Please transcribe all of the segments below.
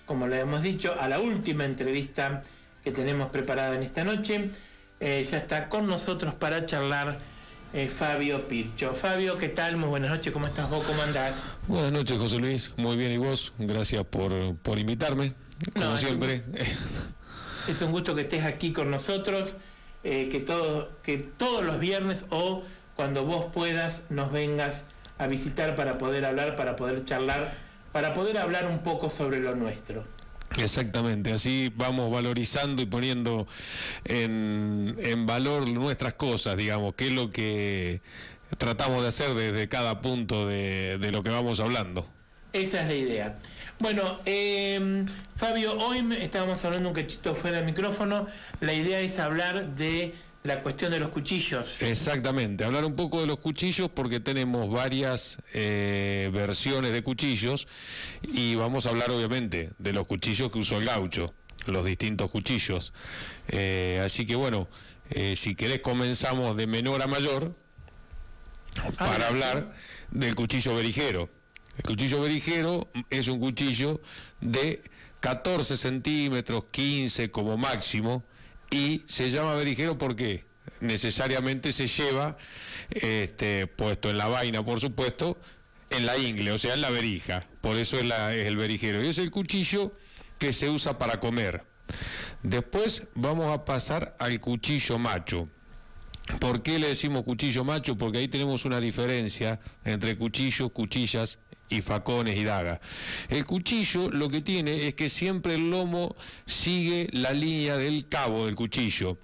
como le hemos dicho, a la última entrevista que tenemos preparada en esta noche. Ya está con nosotros para charlar Fabio Pircho. Fabio, ¿qué tal? Muy buenas noches, ¿cómo estás vos? ¿Cómo andás? Buenas noches, José Luis, muy bien, ¿y vos? Gracias por invitarme, como siempre. Es un gusto que estés aquí con nosotros, que todos los viernes o cuando vos puedas nos vengas a visitar para poder hablar, para poder charlar, para poder hablar un poco sobre lo nuestro. Exactamente, así vamos valorizando y poniendo en valor nuestras cosas, digamos, que es lo que tratamos de hacer desde cada punto de lo que vamos hablando. Esa es la idea. Bueno, Fabio, hoy estábamos hablando un cachito fuera del micrófono. La idea es hablar de la cuestión de los cuchillos. Exactamente, hablar un poco de los cuchillos porque tenemos varias versiones de cuchillos y vamos a hablar obviamente de los cuchillos que usó el gaucho, los distintos cuchillos. Así que bueno, si querés comenzamos de menor a mayor para hablar del cuchillo berijero. El cuchillo berijero es un cuchillo de 14 centímetros, 15 como máximo, y se llama berijero porque necesariamente se lleva puesto en la vaina, por supuesto, en la ingle, o sea, en la berija. Por eso es el berijero. Y es el cuchillo que se usa para comer. Después vamos a pasar al cuchillo macho. ¿Por qué le decimos cuchillo macho? Porque ahí tenemos una diferencia entre cuchillos, cuchillas y facones y dagas. El cuchillo lo que tiene es que siempre el lomo sigue la línea del cabo del cuchillo.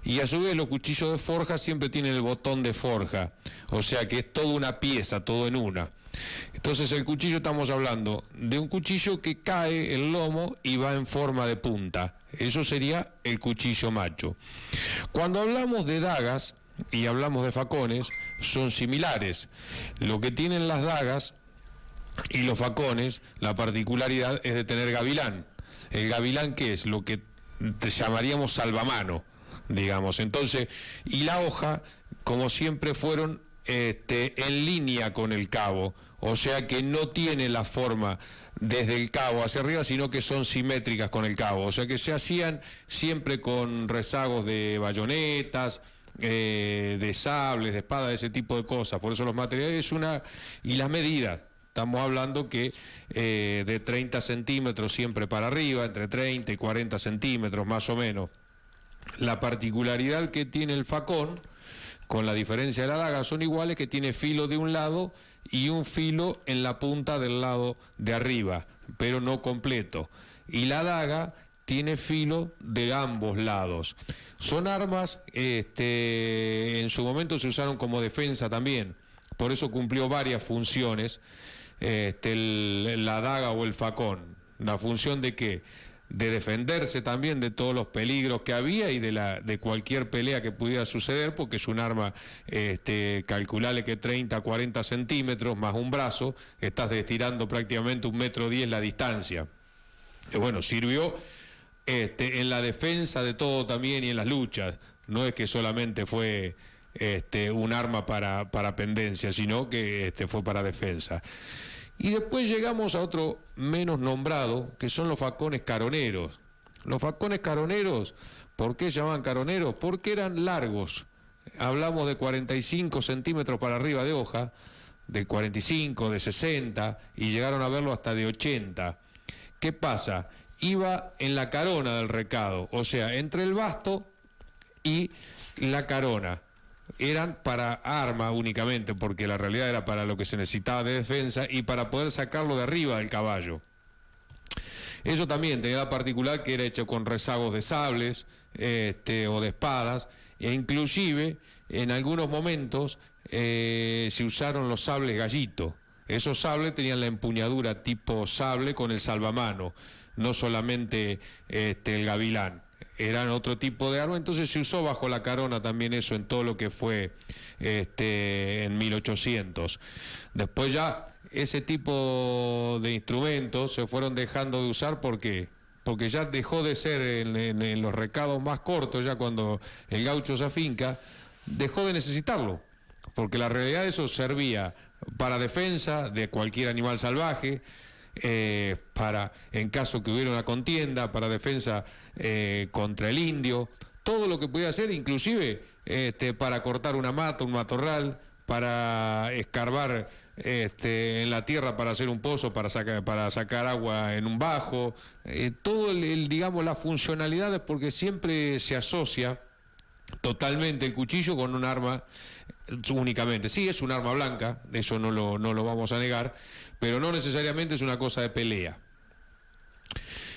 Y a su vez los cuchillos de forja siempre tienen el botón de forja. O sea que es toda una pieza, todo en una. Entonces el cuchillo, estamos hablando de un cuchillo que cae el lomo y va en forma de punta. Eso sería el cuchillo macho. Cuando hablamos de dagas y hablamos de facones, son similares. Lo que tienen las dagas y los facones, la particularidad es de tener gavilán. El gavilán, ¿qué es? Lo que te llamaríamos salvamano, digamos. Entonces, y la hoja, como siempre fueron en línea con el cabo, o sea que no tiene la forma desde el cabo hacia arriba, sino que son simétricas con el cabo, o sea que se hacían siempre con rezagos de bayonetas, de sables, de espadas, ese tipo de cosas. Por eso los materiales y las medidas. Estamos hablando que de 30 centímetros siempre para arriba, entre 30 y 40 centímetros más o menos. La particularidad que tiene el facón, con la diferencia de la daga, son iguales, que tiene filo de un lado y un filo en la punta del lado de arriba, pero no completo. Y la daga tiene filo de ambos lados. Son armas, en su momento se usaron como defensa también, por eso cumplió varias funciones, la daga o el facón. ¿La función de qué? De defenderse también de todos los peligros que había y de cualquier pelea que pudiera suceder, porque es un arma, calculable que 30, 40 centímetros más un brazo, estás estirando prácticamente 1,10 m la distancia. Bueno, sirvió en la defensa de todo también y en las luchas. No es que solamente fue un arma para pendencia, sino que fue para defensa. Y después llegamos a otro menos nombrado, que son los facones caroneros. Los facones caroneros, ¿por qué se llamaban caroneros? Porque eran largos. Hablamos de 45 centímetros para arriba de hoja, de 45, de 60, y llegaron a verlo hasta de 80. ¿Qué pasa? Iba en la carona del recado, o sea, entre el basto y la carona. Eran para arma únicamente, porque la realidad era para lo que se necesitaba de defensa y para poder sacarlo de arriba del caballo. Eso también tenía la particular que era hecho con rezagos de sables o de espadas, e inclusive en algunos momentos se usaron los sables gallito. Esos sables tenían la empuñadura tipo sable con el salvamano, no solamente el gavilán. Eran otro tipo de arma, entonces se usó bajo la carona también eso en todo lo que fue en 1800. Después ya ese tipo de instrumentos se fueron dejando de usar porque ya dejó de ser en los recados más cortos, ya cuando el gaucho se afinca, dejó de necesitarlo, porque la realidad eso servía para defensa de cualquier animal salvaje, para, en caso que hubiera una contienda, para defensa contra el indio, todo lo que podía hacer, inclusive para cortar una mata, un matorral, para escarbar en la tierra, para hacer un pozo, para sacar agua en un bajo, todo digamos, las funcionalidades, porque siempre se asocia totalmente el cuchillo con un arma únicamente. Sí, es un arma blanca, eso no lo vamos a negar, pero no necesariamente es una cosa de pelea.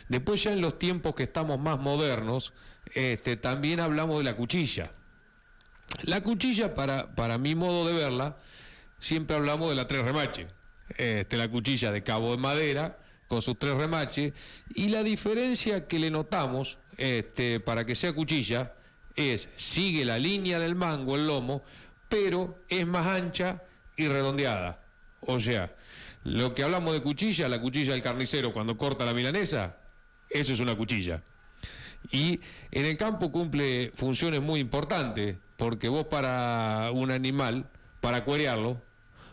Después, ya en los tiempos que estamos más modernos, también hablamos de la cuchilla. La cuchilla, para mi modo de verla, siempre hablamos de la 3 remache. La cuchilla de cabo de madera con sus 3 remaches, y la diferencia que le notamos para que sea cuchilla sigue la línea del mango, el lomo, pero es más ancha y redondeada. O sea, lo que hablamos de cuchilla, la cuchilla del carnicero cuando corta la milanesa, eso es una cuchilla. Y en el campo cumple funciones muy importantes, porque vos para un animal, para cuerearlo,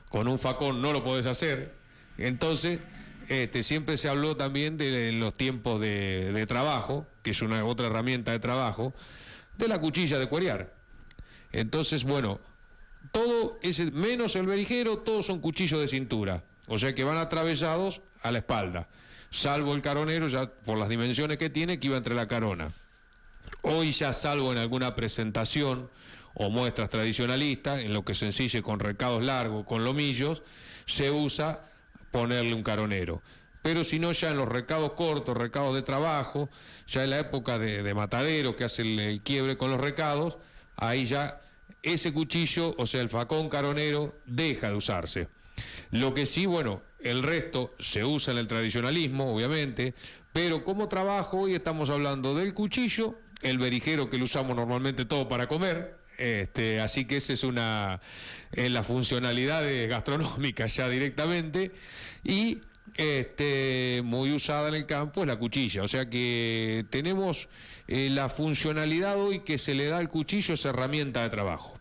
con un facón no lo podés hacer. Entonces, siempre se habló también de los tiempos de trabajo, que es otra herramienta de trabajo, de la cuchilla de cuerear. Entonces, bueno, todo ese, menos el berijero, todos son cuchillos de cintura, o sea que van atravesados a la espalda, salvo el caronero, ya por las dimensiones que tiene, que iba entre la carona. Hoy ya, salvo en alguna presentación o muestras tradicionalistas, en lo que se ensille con recados largos, con lomillos, se usa ponerle un caronero. Pero si no, ya en los recados cortos, recados de trabajo, ya en la época de matadero, que hace el quiebre con los recados, ahí ya ese cuchillo, o sea, el facón caronero, deja de usarse. Lo que sí, bueno, el resto se usa en el tradicionalismo, obviamente, pero como trabajo hoy estamos hablando del cuchillo, el berijero, que lo usamos normalmente todo para comer, así que esa es en las funcionalidades gastronómicas ya directamente, y muy usada en el campo es la cuchilla. O sea que tenemos la funcionalidad hoy que se le da al cuchillo, es herramienta de trabajo.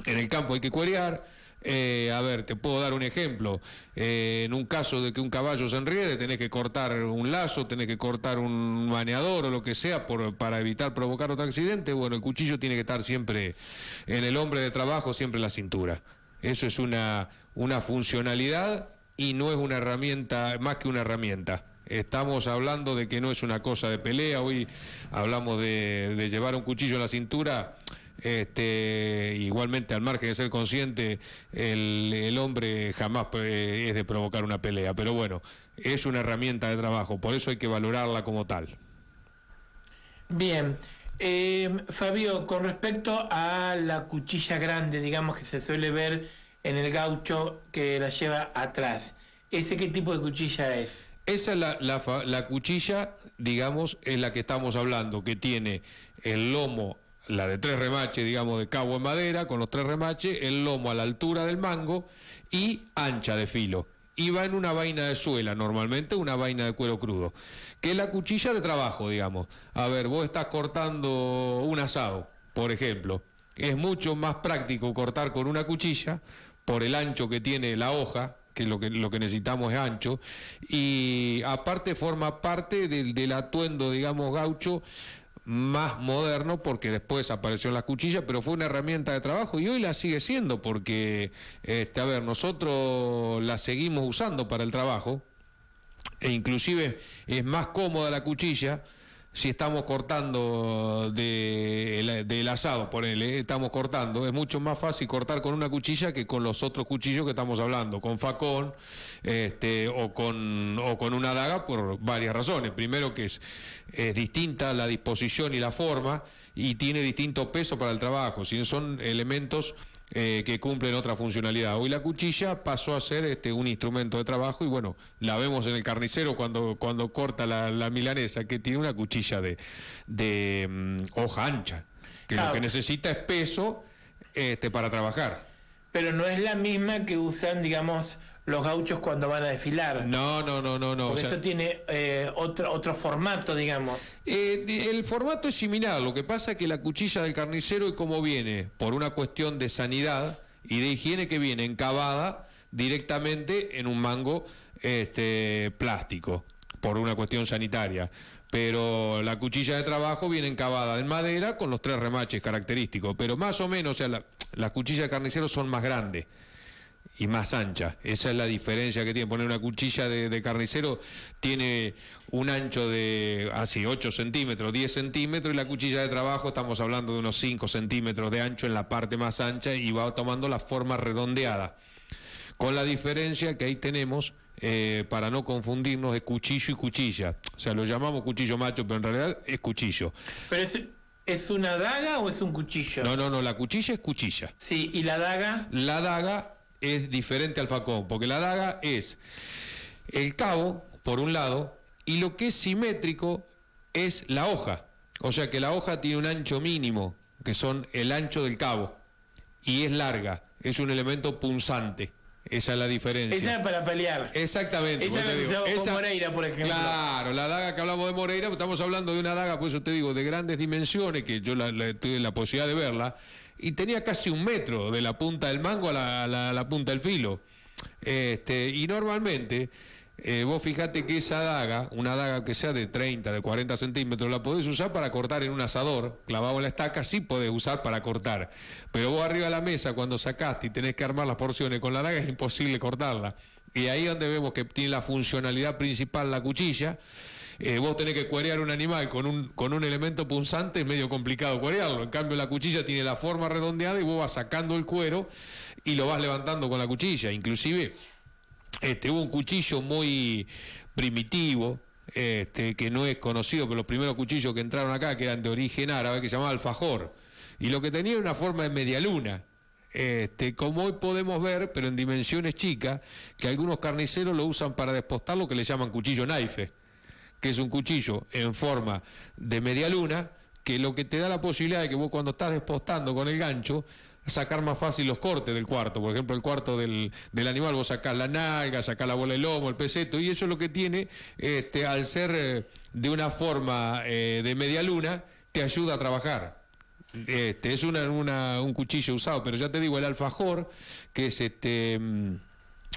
En el campo hay que cuerear. A ver, te puedo dar un ejemplo. En un caso de que un caballo se enriede, tenés que cortar un lazo, tenés que cortar un maneador o lo que sea para evitar provocar otro accidente. Bueno, el cuchillo tiene que estar siempre en el hombre de trabajo, siempre en la cintura. Eso es una funcionalidad, y no es una herramienta, más que una herramienta. Estamos hablando de que no es una cosa de pelea. Hoy hablamos de llevar un cuchillo en la cintura. Igualmente, al margen de ser consciente, el hombre jamás es de provocar una pelea, pero bueno, es una herramienta de trabajo, por eso hay que valorarla como tal. Bien, Fabio, con respecto a la cuchilla grande, digamos, que se suele ver en el gaucho, que la lleva atrás, ¿ese qué tipo de cuchilla es? Esa es la cuchilla, digamos, es la que estamos hablando, que tiene el lomo, la de 3 remaches, digamos, de cabo en madera, con los 3 remaches, el lomo a la altura del mango y ancha de filo. Y va en una vaina de suela, normalmente una vaina de cuero crudo, que es la cuchilla de trabajo, digamos. A ver, vos estás cortando un asado, por ejemplo. Es mucho más práctico cortar con una cuchilla, por el ancho que tiene la hoja, que lo que necesitamos es ancho, y aparte forma parte del atuendo, digamos, gaucho, más moderno, porque después apareció la cuchilla, pero fue una herramienta de trabajo y hoy la sigue siendo, porque nosotros la seguimos usando para el trabajo, e inclusive es más cómoda la cuchilla si estamos cortando del asado, ponele, estamos cortando, es mucho más fácil cortar con una cuchilla que con los otros cuchillos que estamos hablando, con facón o con una daga, por varias razones. Primero, que es distinta la disposición y la forma, y tiene distinto peso para el trabajo, si son elementos que cumplen otra funcionalidad. Hoy la cuchilla pasó a ser un instrumento de trabajo, y bueno, la vemos en el carnicero cuando corta la milanesa, que tiene una cuchilla de hoja ancha, que claro, lo que necesita es peso para trabajar. Pero no es la misma que usan, digamos, los gauchos cuando van a desfilar. No. Porque eso tiene otro formato, digamos. El formato es similar, lo que pasa es que la cuchilla del carnicero, y como viene por una cuestión de sanidad y de higiene, que viene encavada directamente en un mango plástico, por una cuestión sanitaria. Pero la cuchilla de trabajo viene encavada en madera con los 3 remaches característicos, pero más o menos, o sea, las cuchillas de carnicero son más grandes y más anchas. Esa es la diferencia que tiene. Poner una cuchilla de carnicero tiene un ancho de 8 centímetros, 10 centímetros, y la cuchilla de trabajo estamos hablando de unos 5 centímetros de ancho en la parte más ancha y va tomando la forma redondeada. Con la diferencia que ahí tenemos, para no confundirnos, de cuchillo y cuchilla. O sea, lo llamamos cuchillo macho, pero en realidad es cuchillo. ¿Pero es una daga o es un cuchillo? No, la cuchilla es cuchilla. Sí, ¿y la daga? La daga es diferente al facón, porque la daga es el cabo, por un lado, y lo que es simétrico es la hoja. O sea que la hoja tiene un ancho mínimo, que son el ancho del cabo, y es larga, es un elemento punzante. Esa es la diferencia. Esa es para pelear. Exactamente. Esa es la que se llama con Moreira, por ejemplo. Claro, la daga que hablamos de Moreira, estamos hablando de una daga, por eso te digo, de grandes dimensiones, que yo tuve la posibilidad de verla, y tenía casi 1 metro de la punta del mango a la punta del filo. Y normalmente, vos fijate que esa daga, una daga que sea de 30, de 40 centímetros, la podés usar para cortar en un asador, clavado en la estaca, sí podés usar para cortar. Pero vos arriba de la mesa, cuando sacaste y tenés que armar las porciones con la daga, es imposible cortarla. Y ahí es donde vemos que tiene la funcionalidad principal la cuchilla. Vos tenés que cuerear un animal con un elemento punzante, es medio complicado cuerearlo. En cambio, la cuchilla tiene la forma redondeada y vos vas sacando el cuero y lo vas levantando con la cuchilla. Inclusive, hubo un cuchillo muy primitivo, que no es conocido, pero los primeros cuchillos que entraron acá, que eran de origen árabe, que se llamaba alfajor. Y lo que tenía era una forma de media luna. Como hoy podemos ver, pero en dimensiones chicas, que algunos carniceros lo usan para despostar lo que le llaman cuchillo naife, que es un cuchillo en forma de media luna, que lo que te da la posibilidad de que vos, cuando estás despostando con el gancho, sacar más fácil los cortes del cuarto. Por ejemplo, el cuarto del animal, vos sacás la nalga, sacás la bola de lomo, el peseto, y eso es lo que tiene, al ser de una forma de media luna, te ayuda a trabajar. Es un cuchillo usado, pero ya te digo, el alfajor, que es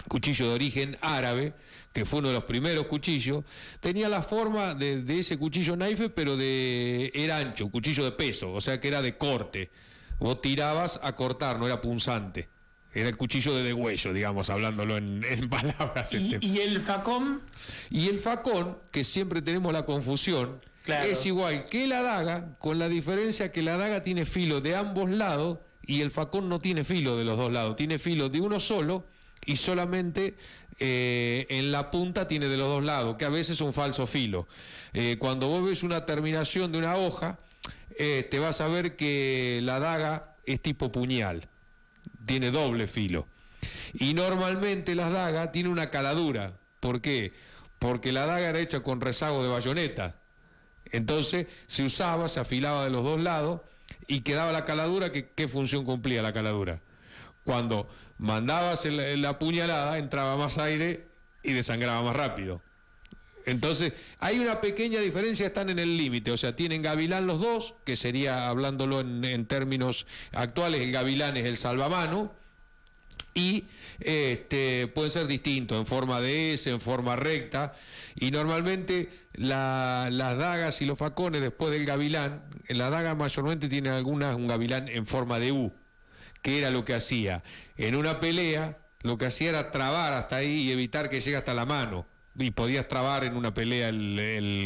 cuchillo de origen árabe, que fue uno de los primeros cuchillos, tenía la forma de ese cuchillo naife, pero era ancho, un cuchillo de peso, o sea que era de corte. Vos tirabas a cortar, no era punzante. Era el cuchillo de degüello, digamos, hablándolo en palabras. ¿Y el facón? Y el facón, que siempre tenemos la confusión, claro, es igual que la daga, con la diferencia que la daga tiene filo de ambos lados y el facón no tiene filo de los dos lados, tiene filo de uno solo y solamente en la punta tiene de los dos lados, que a veces es un falso filo. Cuando vos ves una terminación de una hoja, te vas a ver que la daga es tipo puñal, tiene doble filo. Y normalmente las dagas tienen una caladura. ¿Por qué? Porque la daga era hecha con rezago de bayoneta. Entonces se usaba, se afilaba de los dos lados y quedaba la caladura. ¿Qué función cumplía la caladura? Cuando mandabas la puñalada, entraba más aire y desangraba más rápido. Entonces, hay una pequeña diferencia, están en el límite, o sea, tienen gavilán los dos, que sería, hablándolo en términos actuales, el gavilán es el salvamano, y pueden ser distintos, en forma de S, en forma recta, y normalmente las dagas y los facones después del gavilán, la daga mayormente tiene un gavilán en forma de U, que era lo que hacía. En una pelea, lo que hacía era trabar hasta ahí y evitar que llegue hasta la mano. Y podías trabar en una pelea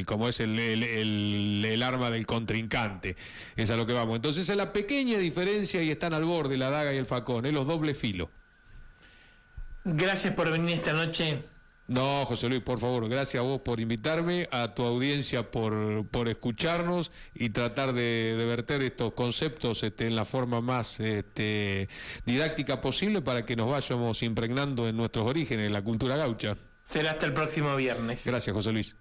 como es el arma del contrincante. Es a lo que vamos. Entonces es la pequeña diferencia y están al borde la daga y el facón, los doble filo. Gracias por venir esta noche. No, José Luis, por favor, gracias a vos por invitarme, a tu audiencia por escucharnos y tratar de verter estos conceptos en la forma más didáctica posible para que nos vayamos impregnando en nuestros orígenes, en la cultura gaucha. Será hasta el próximo viernes. Gracias, José Luis.